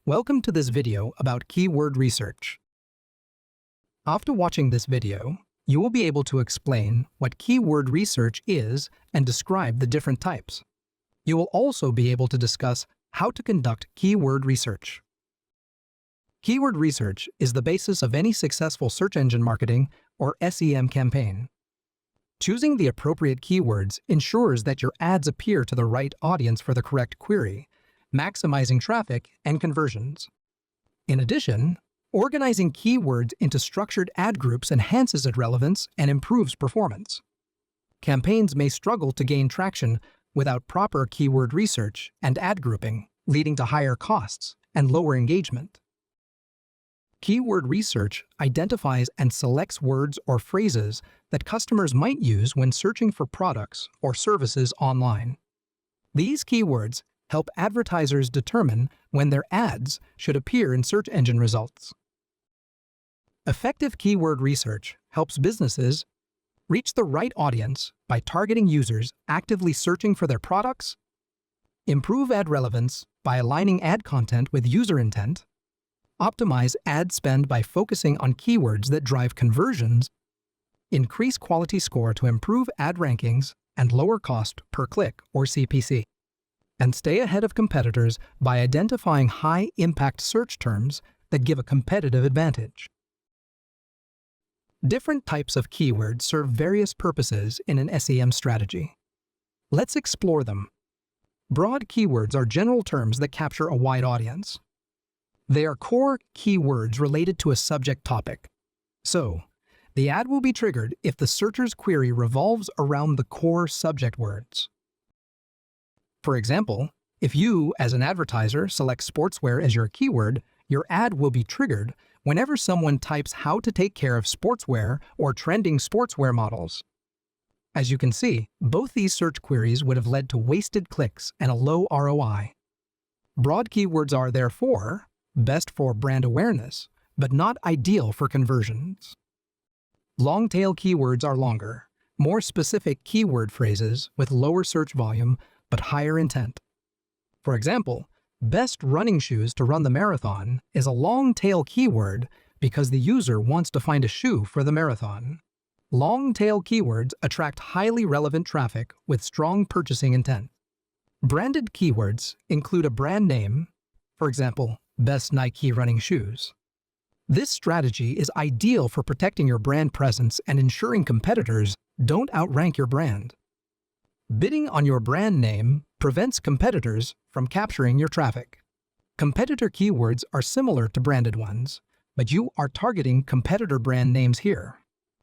Welcome to this video about keyword research. After watching this video, you will be able to explain what keyword research is and describe the different types. You will also be able to discuss how to conduct keyword research. Keyword research is the basis of any successful search engine marketing or SEM campaign. Choosing the appropriate keywords ensures that your ads appear to the right audience for the correct query, maximizing traffic and conversions. In addition, organizing keywords into structured ad groups enhances its relevance and improves performance. Campaigns may struggle to gain traction without proper keyword research and ad grouping, leading to higher costs and lower engagement. Keyword research identifies and selects words or phrases that customers might use when searching for products or services online. These keywords help advertisers determine when their ads should appear in search engine results. Effective keyword research helps businesses reach the right audience by targeting users actively searching for their products, improve ad relevance by aligning ad content with user intent, optimize ad spend by focusing on keywords that drive conversions, increase quality score to improve ad rankings and lower cost per click or CPC, and stay ahead of competitors by identifying high-impact search terms that give a competitive advantage. Different types of keywords serve various purposes in an SEM strategy. Let's explore them. Broad keywords are general terms that capture a wide audience. They are core keywords related to a subject topic. So, the ad will be triggered if the searcher's query revolves around the core subject words. For example, if you, as an advertiser, select sportswear as your keyword, your ad will be triggered whenever someone types how to take care of sportswear or trending sportswear models. As you can see, both these search queries would have led to wasted clicks and a low ROI. Broad keywords are, therefore, best for brand awareness, but not ideal for conversions. Long-tail keywords are longer, more specific keyword phrases with lower search volume but higher intent. For example, best running shoes to run the marathon is a long-tail keyword because the user wants to find a shoe for the marathon. Long-tail keywords attract highly relevant traffic with strong purchasing intent. Branded keywords include a brand name, for example, best Nike running shoes. This strategy is ideal for protecting your brand presence and ensuring competitors don't outrank your brand. Bidding on your brand name prevents competitors from capturing your traffic. Competitor keywords are similar to branded ones, but you are targeting competitor brand names here.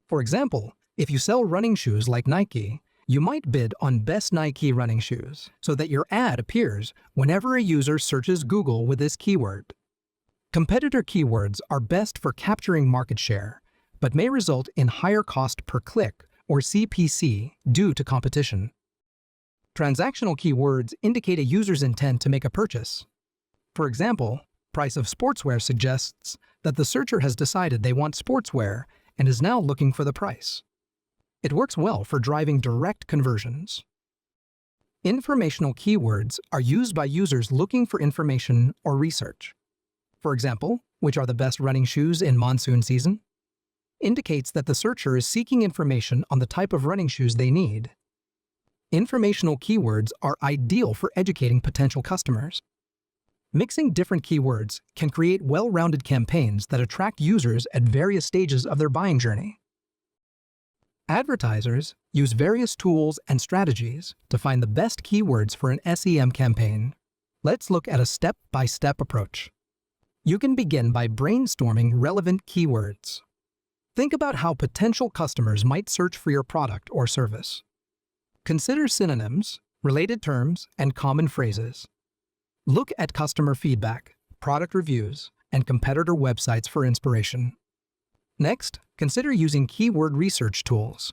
For example, if you sell running shoes like Nike, you might bid on best Nike running shoes so that your ad appears whenever a user searches Google with this keyword. Competitor keywords are best for capturing market share, but may result in higher cost per click or CPC due to competition. Transactional keywords indicate a user's intent to make a purchase. For example, price of sportswear suggests that the searcher has decided they want sportswear and is now looking for the price. It works well for driving direct conversions. Informational keywords are used by users looking for information or research. For example, which are the best running shoes in monsoon season? Indicates that the searcher is seeking information on the type of running shoes they need. Informational keywords are ideal for educating potential customers. Mixing different keywords can create well-rounded campaigns that attract users at various stages of their buying journey. Advertisers use various tools and strategies to find the best keywords for an SEM campaign. Let's look at a step-by-step approach. You can begin by brainstorming relevant keywords. Think about how potential customers might search for your product or service. Consider synonyms, related terms, and common phrases. Look at customer feedback, product reviews, and competitor websites for inspiration. Next, consider using keyword research tools.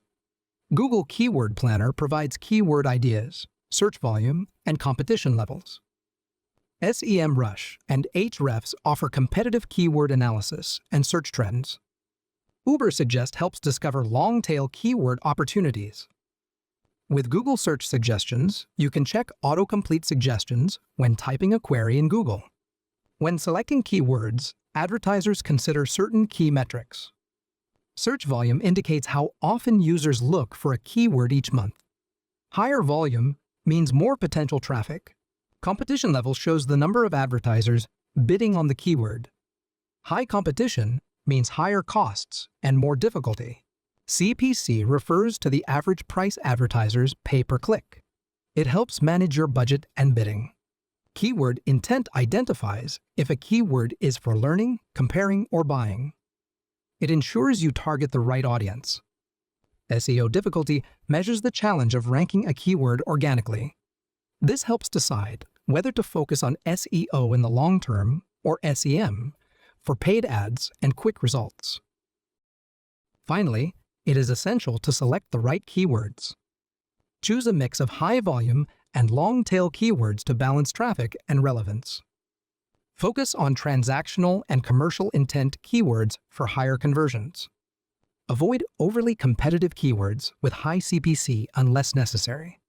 Google Keyword Planner provides keyword ideas, search volume, and competition levels. SEMrush and Ahrefs offer competitive keyword analysis and search trends. Ubersuggest helps discover long-tail keyword opportunities. With Google Search Suggestions, you can check autocomplete suggestions when typing a query in Google. When selecting keywords, advertisers consider certain key metrics. Search volume indicates how often users look for a keyword each month. Higher volume means more potential traffic. Competition level shows the number of advertisers bidding on the keyword. High competition means higher costs and more difficulty. CPC refers to the average price advertisers pay per click. It helps manage your budget and bidding. Keyword intent identifies if a keyword is for learning, comparing, or buying. It ensures you target the right audience. SEO difficulty measures the challenge of ranking a keyword organically. This helps decide whether to focus on SEO in the long term or SEM for paid ads and quick results. Finally, it is essential to select the right keywords. Choose a mix of high volume and long-tail keywords to balance traffic and relevance. Focus on transactional and commercial intent keywords for higher conversions. Avoid overly competitive keywords with high CPC unless necessary.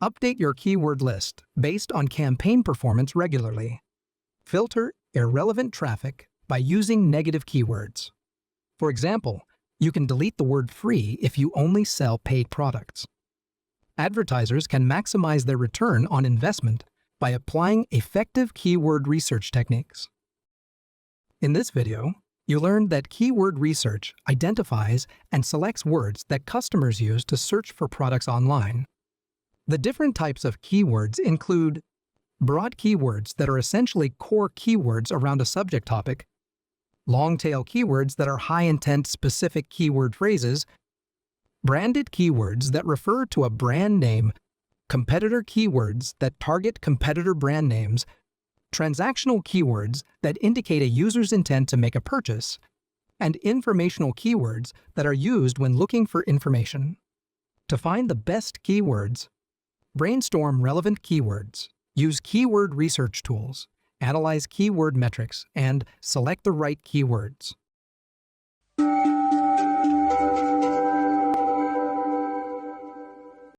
Update your keyword list based on campaign performance regularly. Filter irrelevant traffic by using negative keywords. For example, you can delete the word free if you only sell paid products. Advertisers can maximize their return on investment by applying effective keyword research techniques. In this video, you learned that keyword research identifies and selects words that customers use to search for products online. The different types of keywords include broad keywords that are essentially core keywords around a subject topic, long-tail keywords that are high-intent specific keyword phrases, branded keywords that refer to a brand name, competitor keywords that target competitor brand names, transactional keywords that indicate a user's intent to make a purchase, and informational keywords that are used when looking for information. To find the best keywords, brainstorm relevant keywords, use keyword research tools, analyze keyword metrics, and select the right keywords.